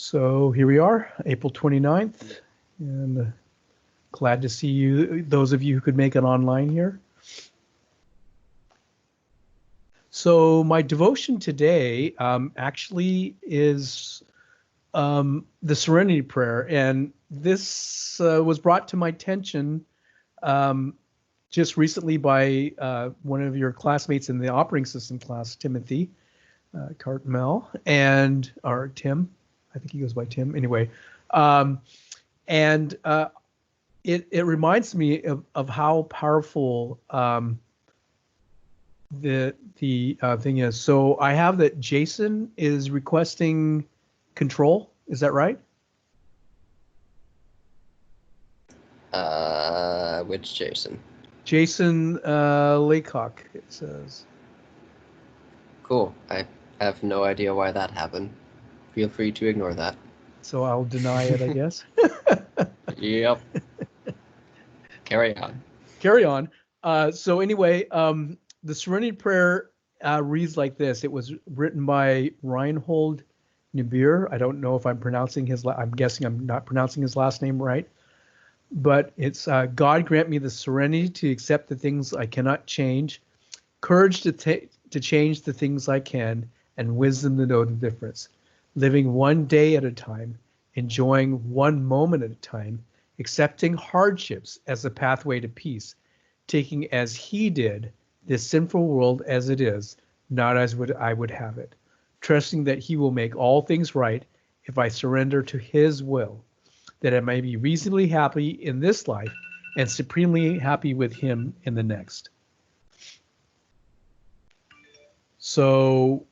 So here we are, April 29th, and glad to see you, those of you who could make it online here. So my devotion today actually is the Serenity Prayer, and this was brought to my attention just recently by one of your classmates in the operating system class, Timothy Cartmel, or Tim. I think he goes by Tim. Anyway, it reminds me of how powerful the thing is. So I have that Jason is requesting control. Is that right? Which Jason? Jason Laycock, it says. Cool. I have no idea why that happened. Feel free to ignore that. So I'll deny it, I guess. Yep. Carry on. Carry on. So anyway, the Serenity Prayer reads like this. It was written by Reinhold Niebuhr. I don't know if I'm pronouncing I'm guessing I'm not pronouncing his last name right. But it's God grant me the serenity to accept the things I cannot change, courage to change the things I can, and wisdom to know the difference. Living one day at a time, enjoying one moment at a time, accepting hardships as a pathway to peace, taking as he did this sinful world as it is, not as I would have it, trusting that he will make all things right if I surrender to his will, that I may be reasonably happy in this life and supremely happy with him in the next. So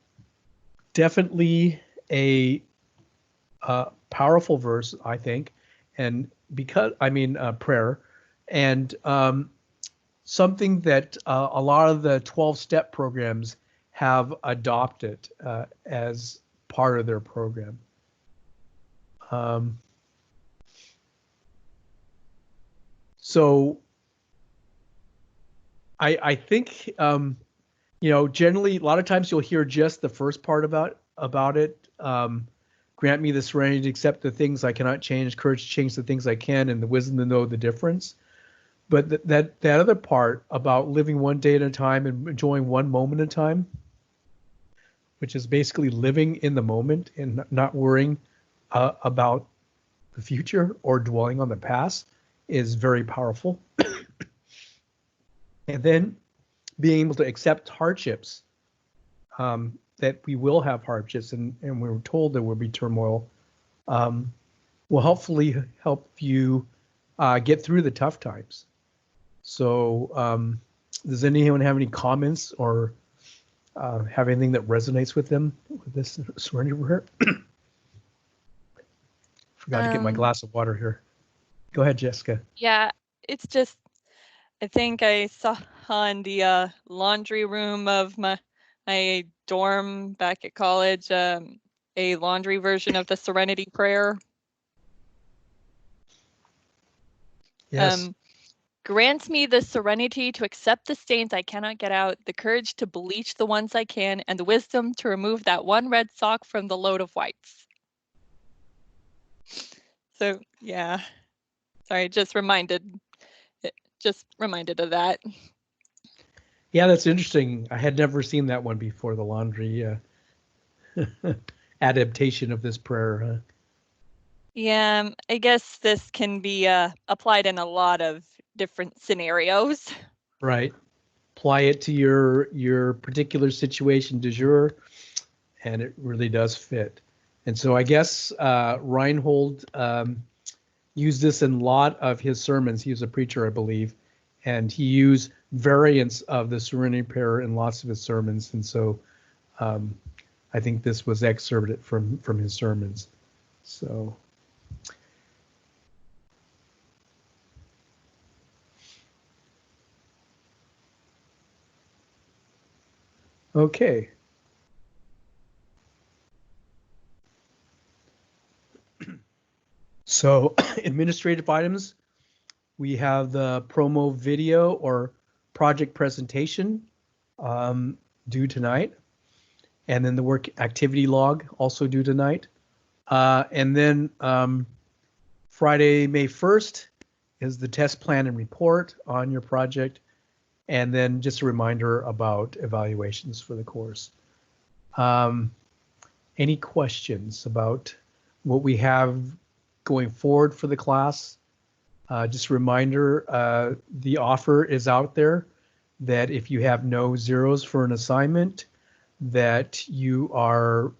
definitely a powerful verse, I think, and prayer, and something that a lot of the 12-step programs have adopted as part of their program. So I think, generally, a lot of times you'll hear just the first part about it. Grant me the serenity to accept the things I cannot change, courage to change the things I can, and the wisdom to know the difference. But that other part about living one day at a time and enjoying one moment at a time, which is basically living in the moment and not worrying about the future or dwelling on the past, is very powerful. And then being able to accept hardships, that we will have hardships, and we're told there will be turmoil, will hopefully help you get through the tough times. So does anyone have any comments or have anything that resonates with them with this Serenity Prayer? Forgot to get my glass of water here. Go ahead, Jessica. Yeah, it's just, I think I saw in the laundry room of my dorm back at college a laundry version of the Serenity Prayer. Yes. Grant me the serenity to accept the stains I cannot get out, the courage to bleach the ones I can, and the wisdom to remove that one red sock from the load of whites. So yeah, sorry, just reminded of that. Yeah, that's interesting. I had never seen that one before, the laundry adaptation of this prayer. Yeah, I guess this can be applied in a lot of different scenarios. Right. Apply it to your particular situation du jour, and it really does fit. And so I guess Reinhold used this in a lot of his sermons. He was a preacher, I believe, and he used variants of the Serenity Prayer in lots of his sermons. And so I think this was excerpted from his sermons. So. Okay. So administrative items, we have the promo video or project presentation due tonight, and then the work activity log also due tonight. And then Friday, May 1st is the test plan and report on your project. And then just a reminder about evaluations for the course. Any questions about what we have going forward for the class? Just a reminder, the offer is out there that if you have no zeros for an assignment, that you are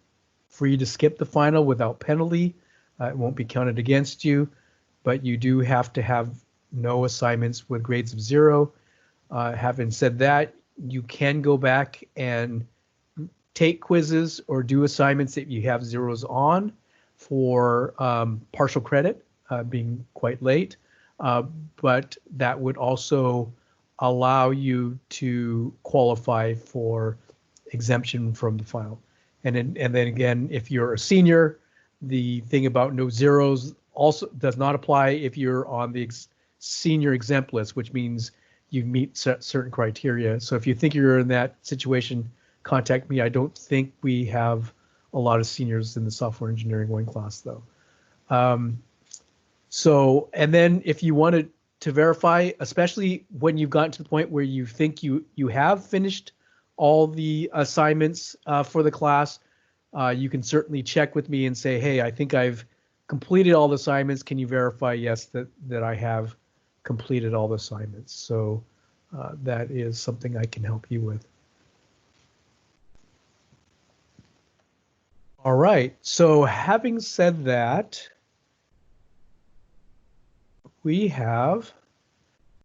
free to skip the final without penalty. It won't be counted against you, but you do have to have no assignments with grades of 0. Having said that, you can go back and take quizzes or do assignments that you have zeros on for partial credit, being quite late. But that would also allow you to qualify for exemption from the final. And then again, if you're a senior, the thing about no zeros also does not apply if you're on the senior exempt list, which means you meet certain criteria. So if you think you're in that situation, contact me. I don't think we have a lot of seniors in the software engineering 1 class though. So, and then if you wanted to verify, especially when you've gotten to the point where you think you have finished all the assignments for the class, you can certainly check with me and say, hey, I think I've completed all the assignments. Can you verify, yes, that I have completed all the assignments? So that is something I can help you with. All right, so having said that, we have,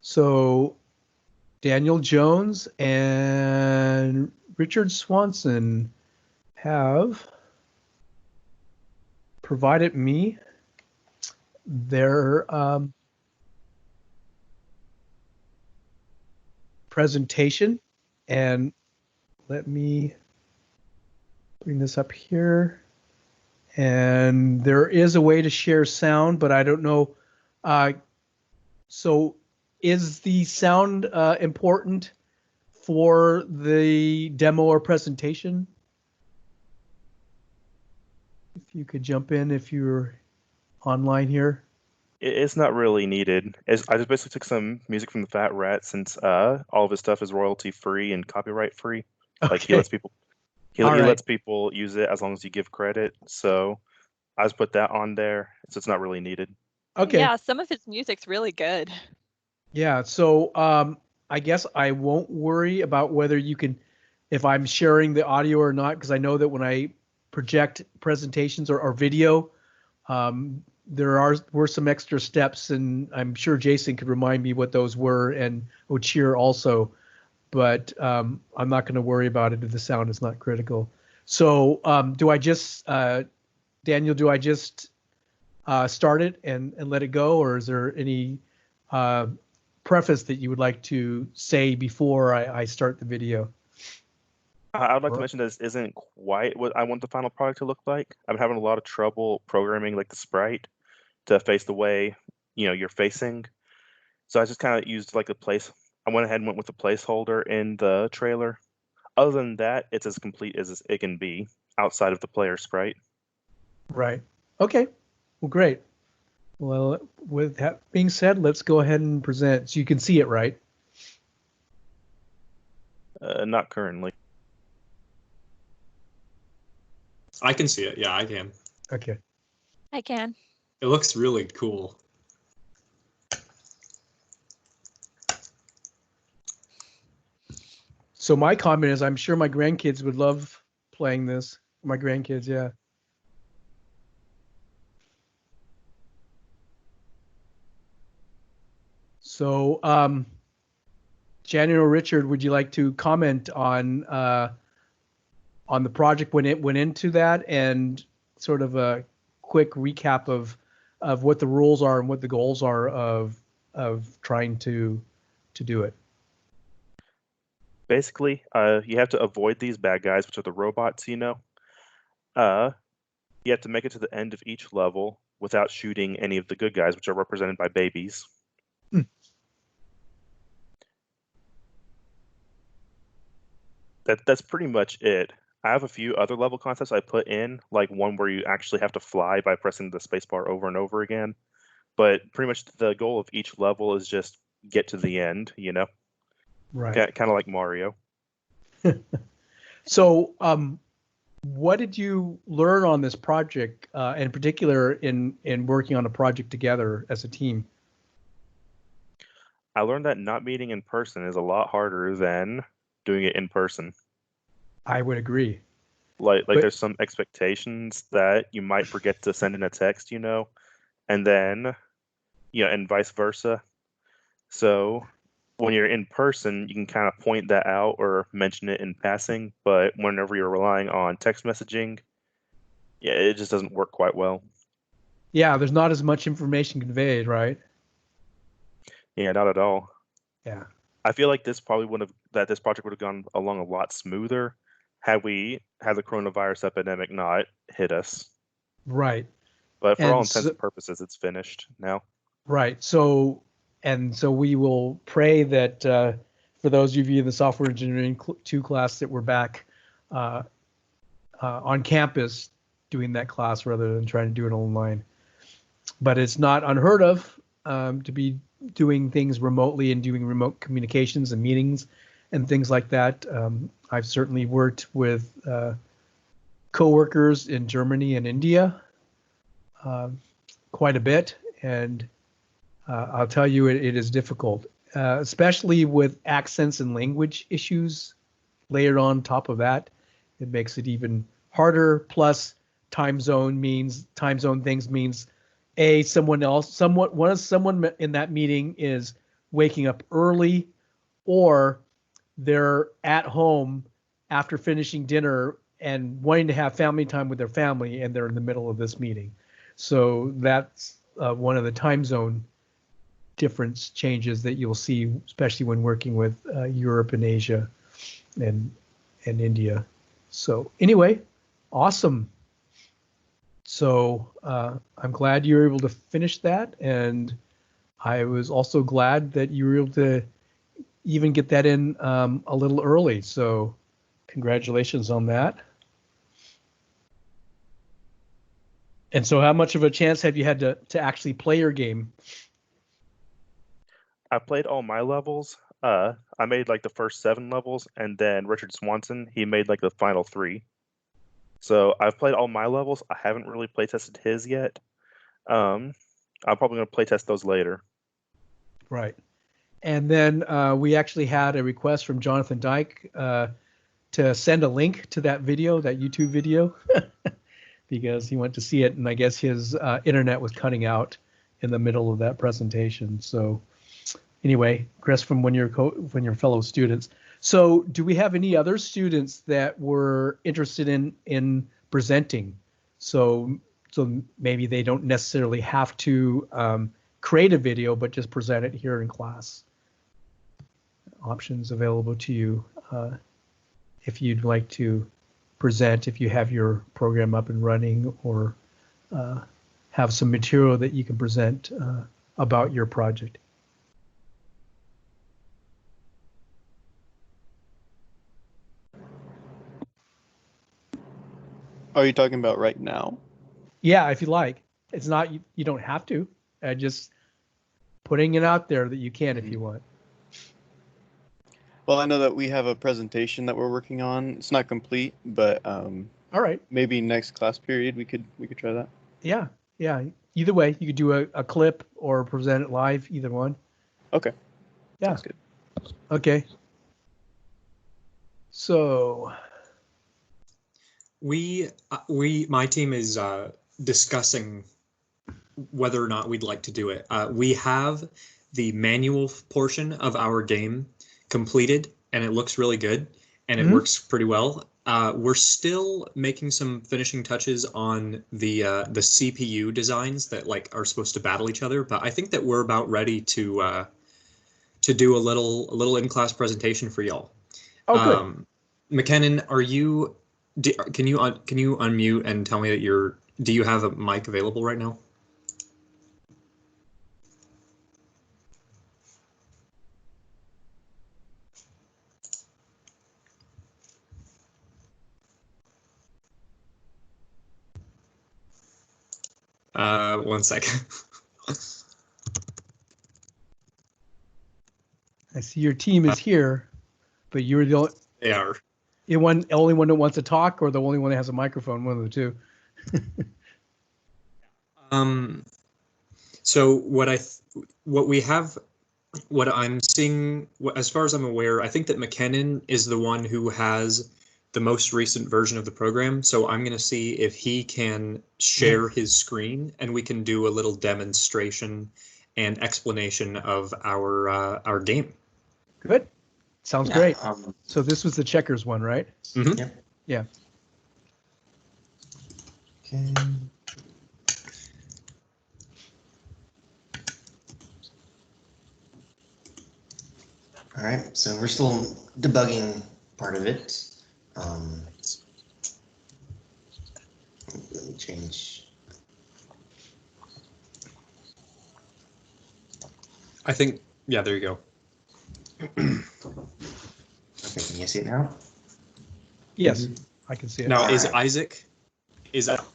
so Daniel Jones and Richard Swanson have provided me their presentation, and let me bring this up here. And there is a way to share sound, but I don't know. So is the sound important for the demo or presentation? If you could jump in if you're online here. It's not really needed. I just basically took some music from the Fat Rat since all of his stuff is royalty free and copyright free. Okay. Like he lets people All right. lets people use it as long as you give credit. So I just put that on there, so it's not really needed. Okay. Yeah, some of his music's really good. Yeah, so I guess I won't worry about whether you can, if I'm sharing the audio or not, because I know that when I project presentations or video, were some extra steps, and I'm sure Jason could remind me what those were, and Ochir also, but I'm not going to worry about it if the sound is not critical. So do I just, Daniel, do I just start it and let it go, or is there any preface that you would like to say before I start the video? I would like to mention that this isn't quite what I want the final product to look like. I'm having a lot of trouble programming like the sprite to face the way you're facing. So I just kind of used like I went ahead and went with a placeholder in the trailer. Other than that, it's as complete as it can be outside of the player sprite. Right. Okay. Well, great. Well, with that being said, let's go ahead and present. So you can see it, right? Not currently. I can see it. Yeah, I can. Okay. I can. It looks really cool. So my comment is, I'm sure my grandkids would love playing this. My grandkids, yeah. So, Janet or Richard, would you like to comment on the project when it went into that, and sort of a quick recap of what the rules are and what the goals are of trying to do it? Basically, you have to avoid these bad guys, which are the robots. You have to make it to the end of each level without shooting any of the good guys, which are represented by babies. That's pretty much it. I have a few other level concepts I put in, like one where you actually have to fly by pressing the spacebar over and over again. But pretty much the goal of each level is just get to the end, you know? Right. Kind of like Mario. So, what did you learn on this project, in particular in working on a project together as a team? I learned that not meeting in person is a lot harder than doing it in person. I would agree. Like But- there's some expectations that you might forget to send in a text, you know, and then, you know, and vice versa. So when you're in person, you can kind of point that out or mention it in passing, but whenever you're relying on text messaging, yeah, it just doesn't work quite well. Yeah, there's not as much information conveyed, right? Yeah, not at all. Yeah. I feel like this project would have gone along a lot smoother had the coronavirus epidemic not hit us. Right. But for And all intents and purposes, it's finished now. Right. So we will pray that for those of you in the software engineering 2 class that were back on campus doing that class rather than trying to do it online. But it's not unheard of to be doing things remotely and doing remote communications and meetings and things like that. I've certainly worked with coworkers in Germany and India quite a bit, and I'll tell you it is difficult, especially with accents and language issues layered on top of that. It makes it even harder. Plus, time zone things means someone in that meeting is waking up early, or they're at home after finishing dinner and wanting to have family time with their family, and they're in the middle of this meeting. So that's one of the time zone difference changes that you'll see, especially when working with Europe and Asia and India. So anyway, awesome. So I'm glad you were able to finish that, and I was also glad that you were able to even get that in a little early. So congratulations on that. And so how much of a chance have you had to actually play your game? I played all my levels. I made like the first 7 levels, and then Richard Swanson, he made like the final 3. So I've played all my levels. I haven't really play tested his yet. I'm probably going to play test those later. Right. And then we actually had a request from Jonathan Dyke to send a link to that video, that YouTube video, because he went to see it, and I guess his internet was cutting out in the middle of that presentation. So anyway, Chris, from when your fellow students. So do we have any other students that were interested in presenting? So maybe they don't necessarily have to create a video, but just present it here in class. Options available to you if you'd like to present, if you have your program up and running, or have some material that you can present about your project. Are you talking about right now? Yeah, if you like. It's not, you don't have to. Just putting it out there that you can if you want. Well, I know that we have a presentation that we're working on. It's not complete, but All right. maybe next class period we could try that. Yeah. Either way, you could do a clip or present it live, either one. Okay. Yeah. Sounds good. Okay. So my team is discussing whether or not we'd like to do it. We have the manual portion of our game completed, and it looks really good, and it works pretty well. We're still making some finishing touches on the CPU designs that like are supposed to battle each other, but I think that we're about ready to do a little in-class presentation for y'all. Oh, good. McKinnon, can you unmute and tell me that do you have a mic available right now? 1 second. I see your team is here, but you're the only, They are. only one that wants to talk, or the only one that has a microphone, one of the two. So what I'm seeing, as far as I'm aware, I think that McKinnon is the one who has the most recent version of the program. So I'm going to see if he can share his screen, and we can do a little demonstration and explanation of our game. Good. Sounds Yeah, great. So this was the checkers one, right? Mhm. Yep. Yeah. Okay. All right, so we're still debugging part of it. Let me change. I think, yeah, there you go. Okay, can you see it now? Yes, I can see it. Now, is Alright.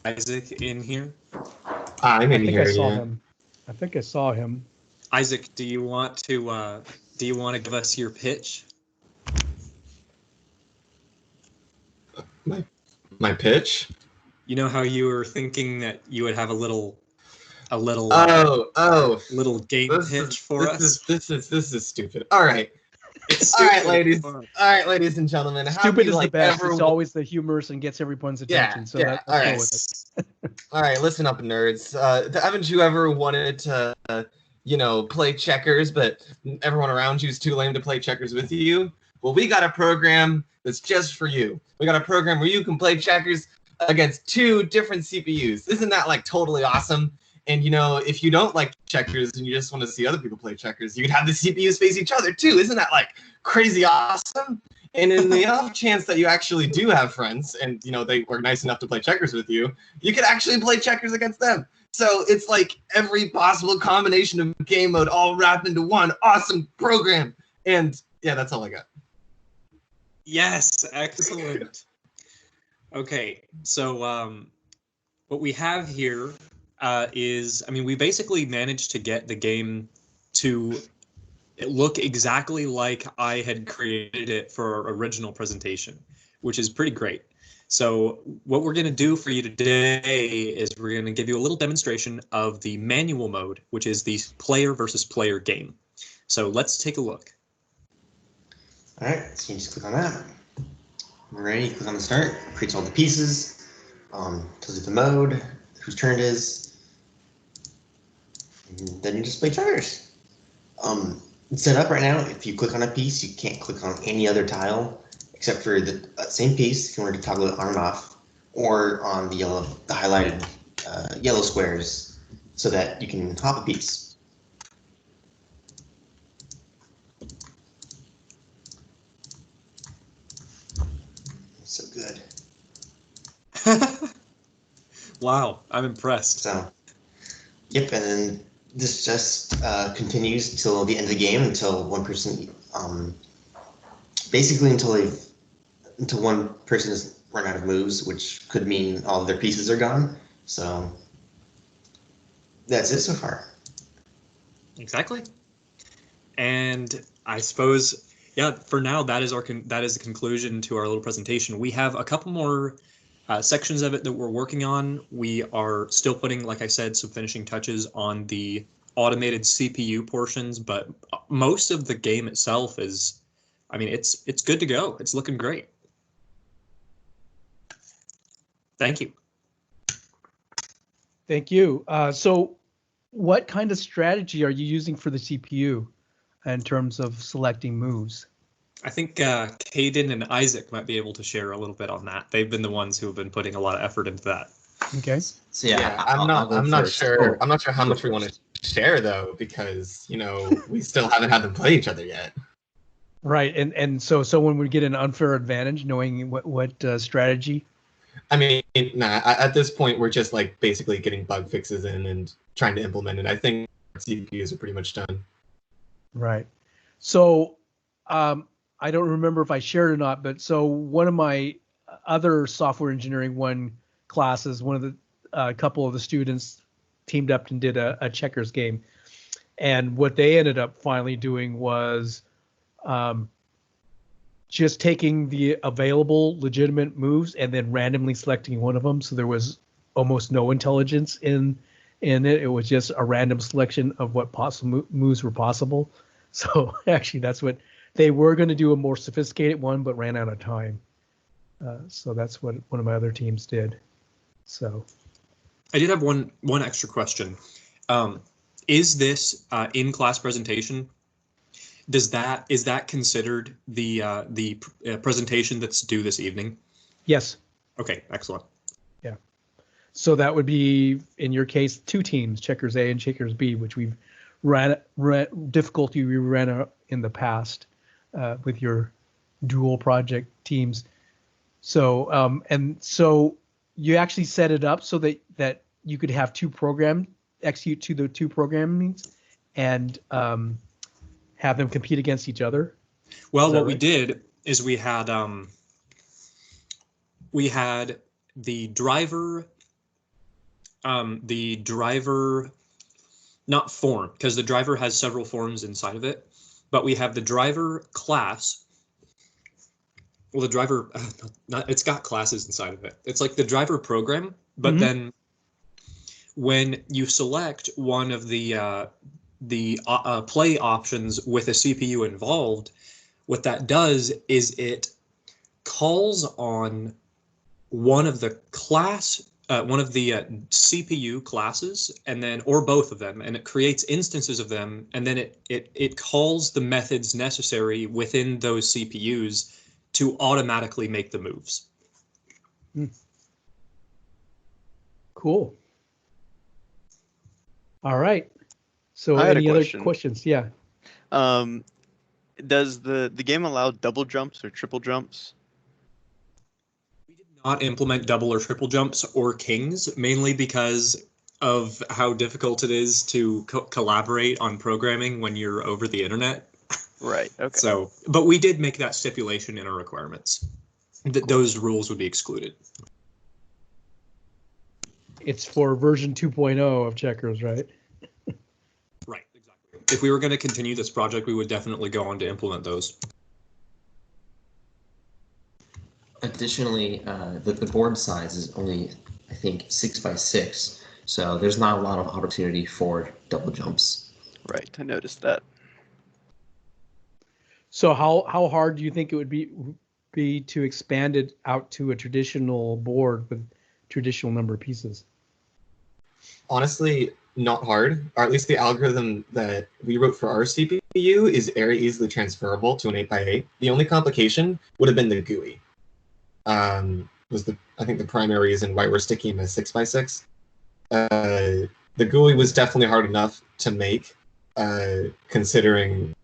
Isaac in here? I'm I in think here. I saw Yeah. him. I think I saw him. Isaac, do you want to give us your pitch? My pitch. You know how you were thinking that you would have a little Oh. game pitch for us? This is stupid. All right. It's All right, stupid. ladies. Come on. All right, ladies and gentlemen. Have Stupid you, is the like, best. ever It's always the humorous and gets everyone's attention. So yeah, let's all go right. with it. All right, listen up, nerds. Haven't you ever wanted to, play checkers, but everyone around you is too lame to play checkers with you? Well, we got a program that's just for you. We got a program where you can play checkers against 2 different CPUs. Isn't that, like, totally awesome? And, if you don't like checkers and you just want to see other people play checkers, you can have the CPUs face each other, too. Isn't that, like, crazy awesome? And in the off chance that you actually do have friends and, they were nice enough to play checkers with you, you could actually play checkers against them. So it's like every possible combination of game mode all wrapped into one awesome program. And yeah, that's all I got. Yes, excellent. Okay, so what we have here is, we basically managed to get the game to look exactly like I had created it for our original presentation, which is pretty great. So what we're going to do for you today is we're going to give you a little demonstration of the manual mode, which is the player versus player game. So let's take a look. All right, so you just click on that. We're ready, click on the start, creates all the pieces, tells you the mode, whose turn it is, and then you just play checkers. It's set up right now. If you click on a piece, you can't click on any other tile except for the same piece if you want to toggle it on and off, or on the highlighted yellow squares so that you can hop a piece. So good. Wow, I'm impressed. So, yep, and then this just continues till the end of the game, until one person, basically until one person has run out of moves, which could mean all of their pieces are gone. So that's it so far. Exactly. And I suppose, yeah, for now, that is the conclusion to our little presentation. We have a couple more sections of it that we're working on. We are still putting, like I said, some finishing touches on the automated CPU portions, but most of the game itself is, it's good to go. It's looking great. Thank you. Thank you. So what kind of strategy are you using for the CPU in terms of selecting moves? I think Caden and Isaac might be able to share a little bit on that. They've been the ones who have been putting a lot of effort into that. Okay. So yeah, I'm not first. sure. Oh, I'm not sure how go much we want to share though, because we still haven't had them play each other yet. Right. And so someone would get an unfair advantage knowing what strategy. I mean, nah. At this point, we're just like basically getting bug fixes in and trying to implement it. I think CPUs are pretty much done. Right. So I don't remember if I shared or not, but so one of my other software engineering classes, one of the couple of the students teamed up and did a checkers game. And what they ended up finally doing was just taking the available legitimate moves and then randomly selecting one of them. So there was almost no intelligence in it. It was just a random selection of what possible moves were possible. So actually, that's what they were going to do, a more sophisticated one, but ran out of time. So that's what one of my other teams did. So I did have one extra question. Is this in-class presentation? Is that considered the presentation that's due this evening? yes. Okay, excellent. Yeah. So that would be, in your case, 2 teams, checkers A and checkers B, which we've ran difficulty we ran in the past with your dual project teams. So and so you actually set it up so that you could have 2 program execute to the 2 programmings and have them compete against each other. Well, what right? we did is we had the driver not form, because the driver has several forms inside of it, but we have the driver class. Well, the driver, it's got classes inside of it. It's like the driver program, but then when you select one of the play options with a CPU involved, what that does is it calls on one of the CPU classes, and then, or both of them, and it creates instances of them, and then it calls the methods necessary within those CPUs to automatically make the moves. Cool. All right. So I had a any other question. questions? Yeah. Does the game allow double jumps or triple jumps? We did not implement double or triple jumps or kings, mainly because of how difficult it is to collaborate on programming when you're over the internet. Right. Okay. So, but we did make that stipulation in our requirements that those rules would be excluded. It's for version 2.0 of checkers, right? Right, exactly. If we were going to continue this project, we would definitely go on to implement those. Additionally, the board size is only, I think, 6 by 6, so there's not a lot of opportunity for double jumps. Right. I noticed that. So how hard do you think it would be to expand it out to a traditional board with traditional number of pieces? Honestly, not hard, or at least the algorithm that we wrote for our CPU is very easily transferable to an 8x8. The only complication would have been the GUI. Was I think the primary reason why we're sticking in a 6x6. The GUI was definitely hard enough to make, considering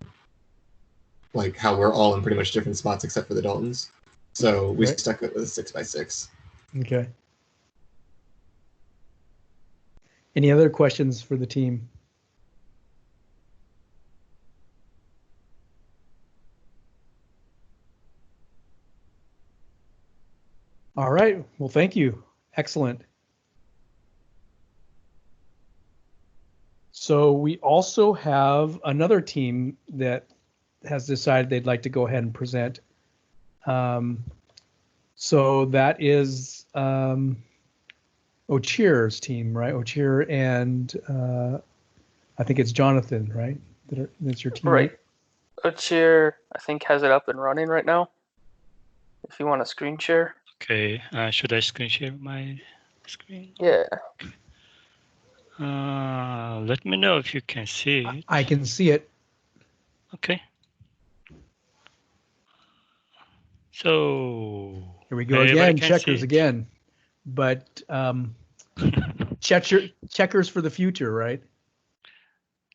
like how we're all in pretty much different spots except for the Daltons. So we stuck with a 6x6. Okay. Any other questions for the team? All right. Well, thank you. Excellent. So we also have another team that has decided they'd like to go ahead and present. So that is Ochir's team, right? Ochir and I think it's Jonathan, right? That's your team. Right. Ochir, I think, has it up and running right now. If you want to screen share. Okay. Should I screen share my screen? Yeah. Let me know if you can see it. I can see it. Okay. So here we go again, checkers again. But checkers for the future, right?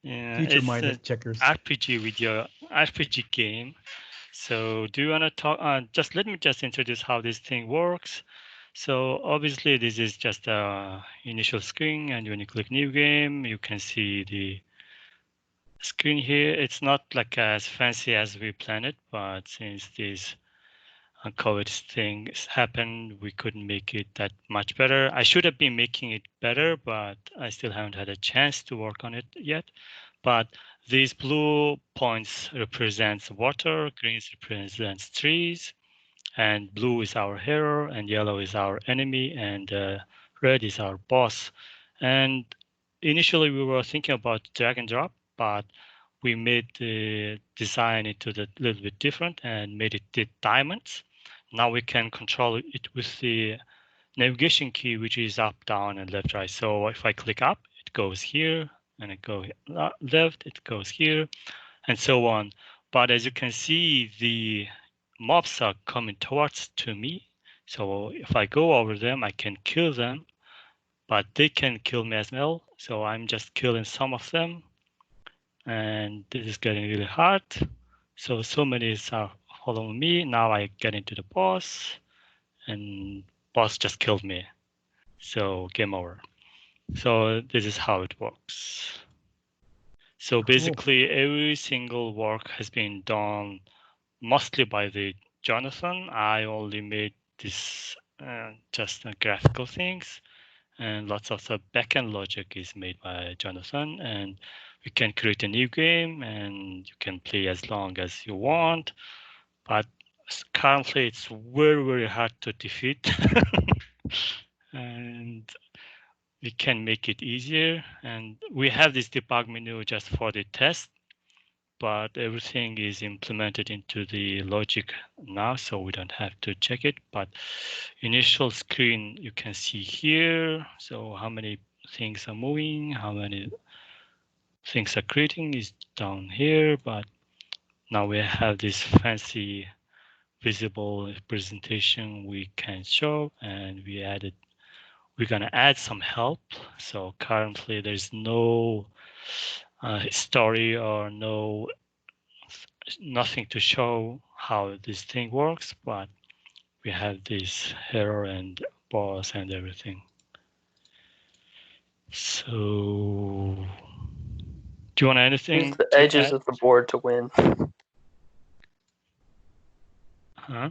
Yeah, future-minded checkers. RPG with your RPG game. So do you want to talk? Let me introduce how this thing works. So obviously this is just a initial screen, and when you click new game, you can see the screen here. It's not like as fancy as we planned it, but since this COVID things happened. We couldn't make it that much better. I should have been making it better, but I still haven't had a chance to work on it yet. But these blue points represents water, green represents trees, and blue is our hero, and yellow is our enemy, and red is our boss. And initially we were thinking about drag and drop, but we made the design into a little bit different and made it diamonds. Now we can control it with the navigation key, which is up, down, and left, right. So if I click up, it goes here, and it goes left, it goes here, and so on. But as you can see, the mobs are coming towards to me. So if I go over them, I can kill them, but they can kill me as well. So I'm just killing some of them. And this is getting really hard. So many are following me. Now I get into the boss, and boss just killed me. So game over. So this is how it works. So basically every single work has been done mostly by the Jonathan. I only made this just graphical things, and lots of the backend logic is made by Jonathan, and you can create a new game and you can play as long as you want, but currently it's very, very hard to defeat. And we can make it easier. And we have this debug menu just for the test, but everything is implemented into the logic now, so we don't have to check it. But initial screen you can see here. So how many things are moving, how many things are creating is down here. But now we have this fancy visible presentation we can show, and we're gonna add some help. So currently there's no story or nothing to show how this thing works, but we have this hero and boss and everything. So do you want anything? Use the edges of the board to win. Huh?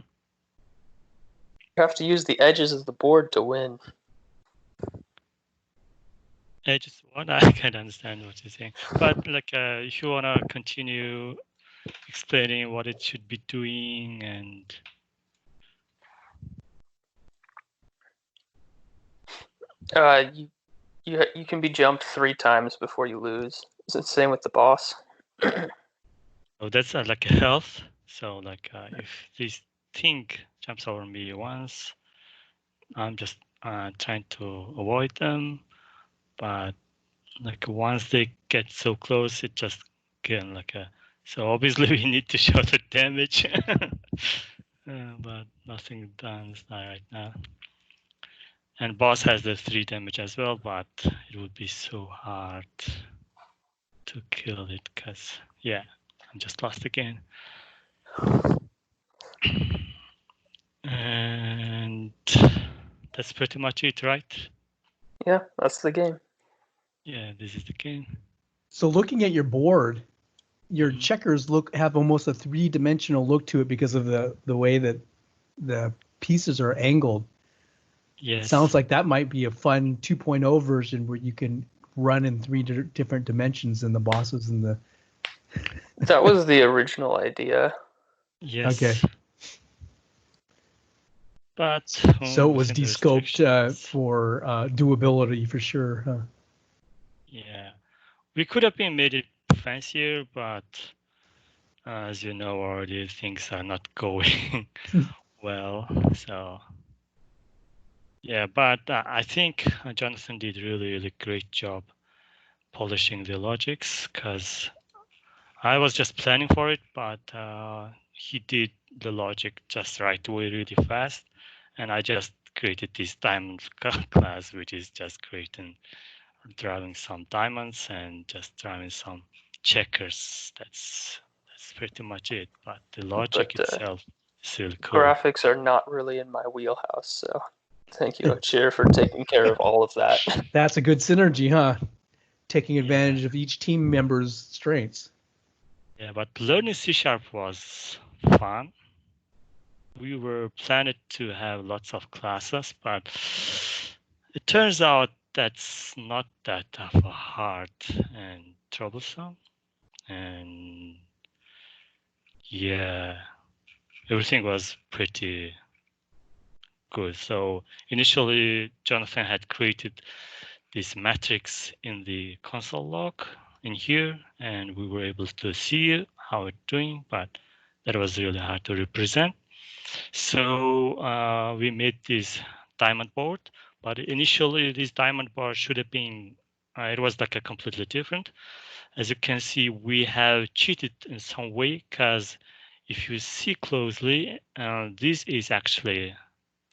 You have to use the edges of the board to win. Edges, what? I can't understand what you're saying. But like, if you wanna continue explaining what it should be doing and. You can be jumped 3 times before you lose. It's the same with the boss. Oh, that's like a health. So like if this thing jumps over me once, I'm just trying to avoid them. But like once they get so close, it just again like a. So obviously we need to show the damage, but nothing done right now. And boss has the 3 damage as well, but it would be so hard to kill it because yeah, I'm just lost again. And that's pretty much it, right? Yeah, that's the game. Yeah, this is the game. So looking at your board, your checkers have almost a 3-dimensional look to it because of the way that the pieces are angled. Yes. Sounds like that might be a fun 2.0 version where you can run in 3 different dimensions and the bosses and the. That was the original idea. Yes. Okay. But so it was descoped for doability for sure, huh? Yeah, we could have been made it fancier, but as you know already, things are not going well. So yeah, but I think Jonathan did really great job polishing the logics because I was just planning for it, but he did the logic just right away really fast. And I just created this diamond class, which is just creating, drawing some diamonds and just drawing some checkers. That's pretty much it. But the logic itself is really cool. Graphics are not really in my wheelhouse, so thank you, Cheer, for taking care of all of that. That's a good synergy, huh? Taking advantage of each team member's strengths. Yeah, but learning C# was fun. we were planning to have lots of classes, but it turns out that's not that hard and troublesome. And yeah, everything was pretty good. So initially, Jonathan had created this matrix in the console log in here, and we were able to see how it's doing, but that was really hard to represent. So we made this diamond board, but initially this diamond board should have been, it was like a completely different. As you can see, we have cheated in some way, because if you see closely, this is actually,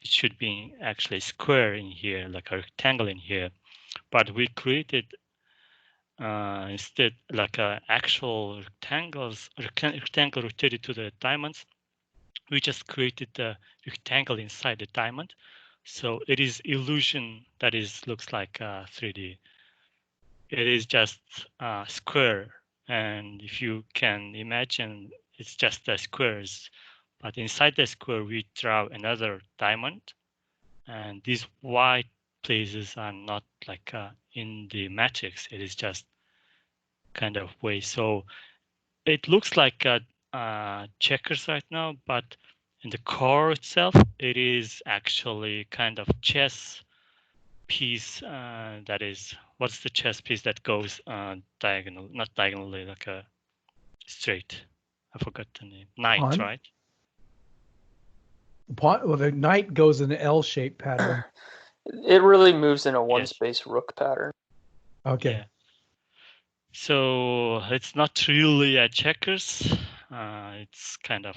it should be actually square in here, like a rectangle in here. But we created instead like actual rectangle rotated to the diamonds. We just created the rectangle inside the diamond. So it is illusion that looks like 3D. It is just square. And if you can imagine, it's just the squares. But inside the square, we draw another diamond. And these white places are not like in the matrix. It is just kind of way. So it looks like checkers right now, but in the core itself, it is actually kind of chess piece. That is, what's the chess piece that goes diagonal, not diagonally, like a straight. I forgot the name. Knight, Pawn? right? Well, the knight goes in an L-shaped pattern. It really moves in a one Yes. space rook pattern. Okay. Yeah. So it's not really a checkers. It's kind of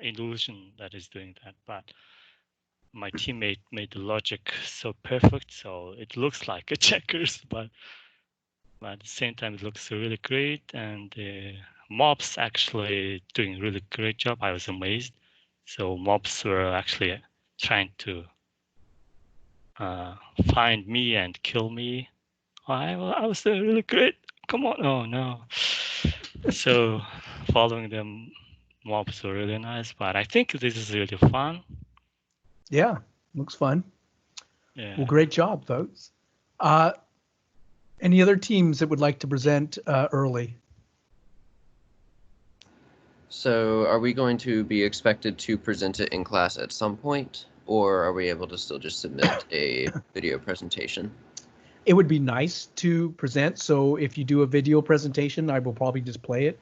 illusion that is doing that, but my teammate made the logic so perfect, so it looks like a checkers, but at the same time it looks really great, and the mobs actually doing really great job. I was amazed. So mobs were actually trying to find me and kill me. I was doing really great. Come on! Oh no! So following them, mobs were really nice, but I think this is really fun. Yeah, looks fun. Yeah. Well, great job, folks. Any other teams that would like to present early? So are we going to be expected to present it in class at some point, or are we able to still just submit a video presentation? It would be nice to present. So if you do a video presentation, I will probably just play it,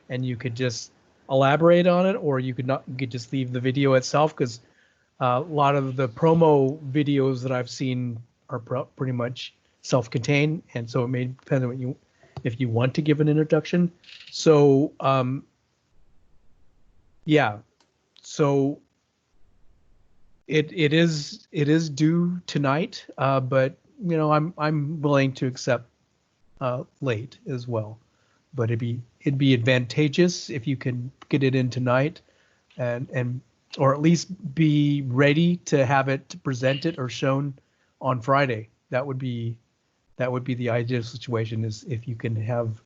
and you could just elaborate on it, or you could just leave the video itself, because a lot of the promo videos that I've seen are pretty much self-contained, and so it may depend on if you want to give an introduction. So yeah, so it is due tonight, but you know, I'm willing to accept late as well, but it'd be advantageous if you can get it in tonight, and or at least be ready to have it presented or shown on Friday. That would be the ideal situation, is if you can have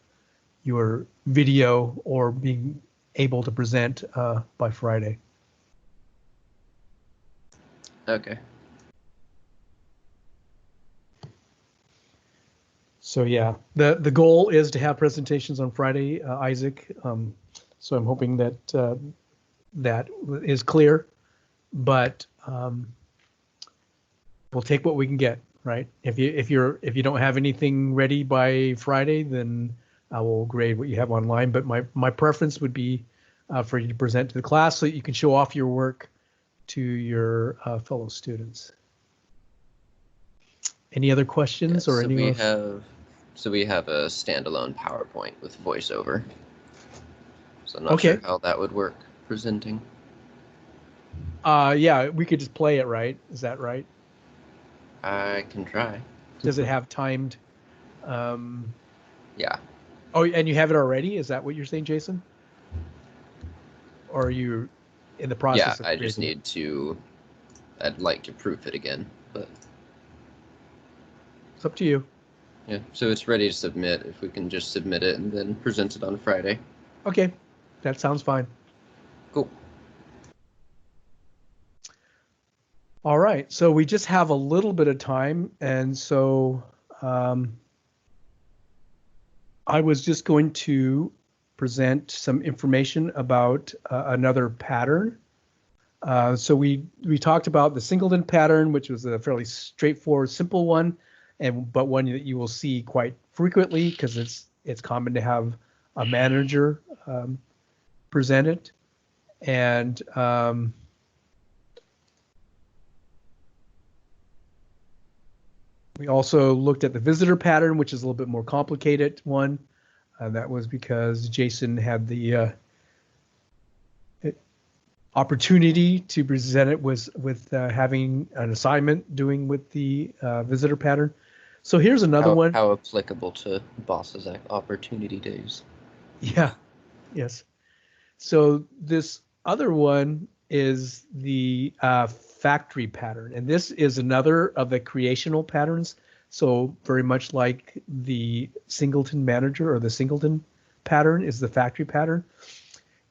your video or being able to present by Friday. Okay. So yeah, the goal is to have presentations on Friday, Isaac. So I'm hoping that that is clear, but we'll take what we can get, right? If you don't have anything ready by Friday, then I will grade what you have online. But my preference would be for you to present to the class so that you can show off your work to your fellow students. Any other questions or any? So we have a standalone PowerPoint with voiceover. So I'm not Okay. sure how that would work presenting. Yeah, we could just play it, right? Is that right? I can try. Does it have timed? Yeah. Oh, and you have it already? Is that what you're saying, Jason? Or are you in the process? Yeah, I just need to. I'd like to proof it again, but it's up to you. Yeah, so it's ready to submit. If we can just submit it and then present it on Friday. Okay, that sounds fine. Cool. All right, so we just have a little bit of time, and so I was just going to present some information about another pattern. So we talked about the singleton pattern, which was a fairly straightforward, simple one, but one that you will see quite frequently because it's common to have a manager present it. And we also looked at the visitor pattern, which is a little bit more complicated one. That was because Jason had the opportunity to present it with having an assignment doing with the visitor pattern. So here's another one. How applicable to bosses opportunity days. Yeah, yes. So this other one is the factory pattern, and this is another of the creational patterns. So very much like the singleton manager or the singleton pattern is the factory pattern.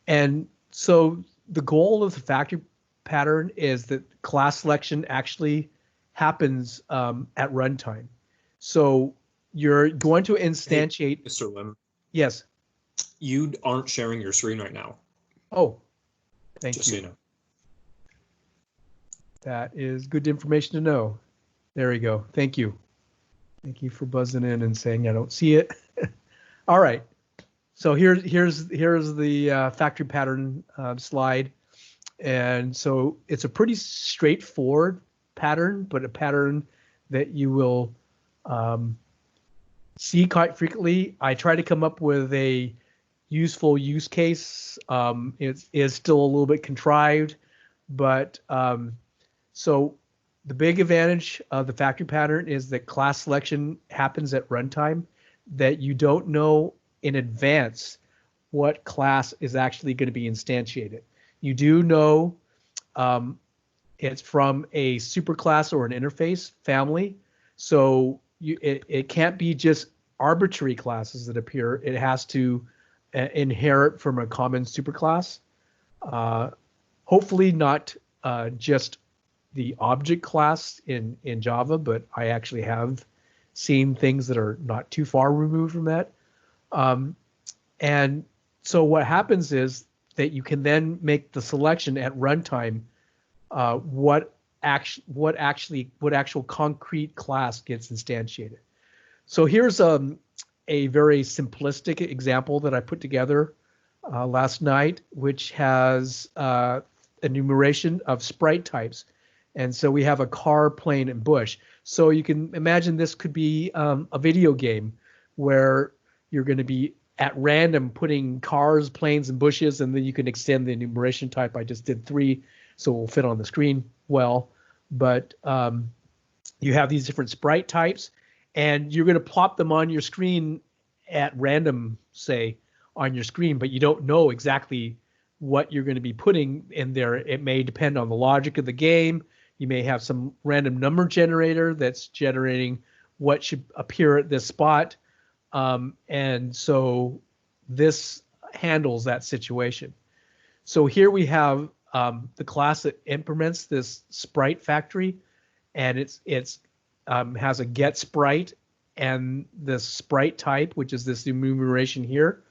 And so the goal of the factory pattern is that class selection actually happens at runtime. So you're going to instantiate. Hey, Mr. Lim. Yes. You aren't sharing your screen right now. Oh, thank Just you. so you know. That is good information to know. There we go. Thank you. Thank you for buzzing in and saying I don't see it. All right. So here's the factory pattern slide. And so it's a pretty straightforward pattern, but a pattern that you will see quite frequently. I try to come up with a useful use case. It is still a little bit contrived, but so the big advantage of the factory pattern is that class selection happens at runtime, that you don't know in advance what class is actually going to be instantiated. You do know it's from a superclass or an interface family, so it can't be just arbitrary classes that appear. It has to inherit from a common superclass. Hopefully not just the object class in Java, but I actually have seen things that are not too far removed from that. And so what happens is that you can then make the selection at runtime what actual concrete class gets instantiated. So here's a very simplistic example that I put together last night, which has enumeration of sprite types. And so we have a car, plane, and bush. So you can imagine this could be a video game where you're going to be at random putting cars, planes, and bushes, and then you can extend the enumeration type. I just did 3, so it will fit on the screen well. But you have these different sprite types, and you're going to plop them on your screen at random, say, on your screen, but you don't know exactly what you're going to be putting in there. It may depend on the logic of the game. You may have some random number generator that's generating what should appear at this spot. And so this handles that situation. So here we have the class that implements this sprite factory, and it's has a get sprite and the sprite type, which is this enumeration here,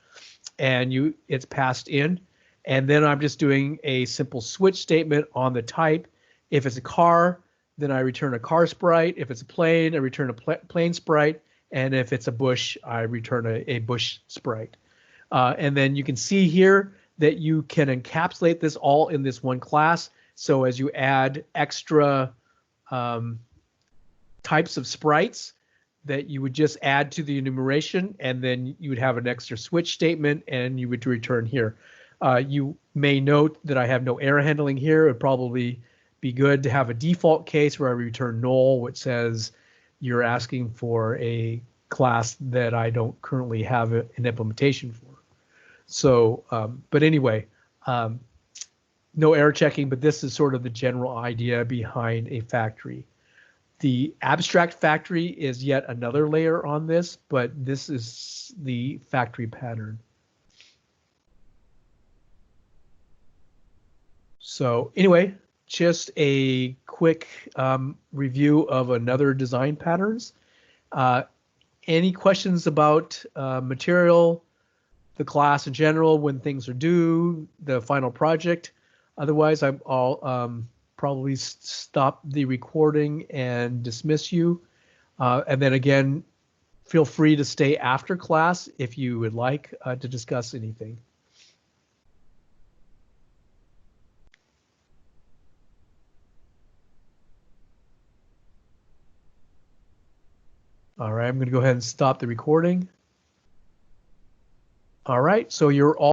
and it's passed in. And then I'm just doing a simple switch statement on the type. If it's a car, then I return a car sprite. If it's a plane, I return a plane sprite. And if it's a bush, I return a bush sprite. And then you can see here that you can encapsulate this all in this one class. So as you add extra types of sprites, that you would just add to the enumeration, and then you would have an extra switch statement, and you would return here. You may note that I have no error handling here. It would probably be good to have a default case where I return null, which says you're asking for a class that I don't currently have an implementation for. So, but anyway, no error checking, but this is sort of the general idea behind a factory. The abstract factory is yet another layer on this, but this is the factory pattern. So anyway, just a quick review of another design patterns. Any questions about material, the class in general, when things are due, the final project? Otherwise, I'll probably stop the recording and dismiss you. And then again, feel free to stay after class if you would like to discuss anything. All right, I'm going to go ahead and stop the recording. All right, so you're all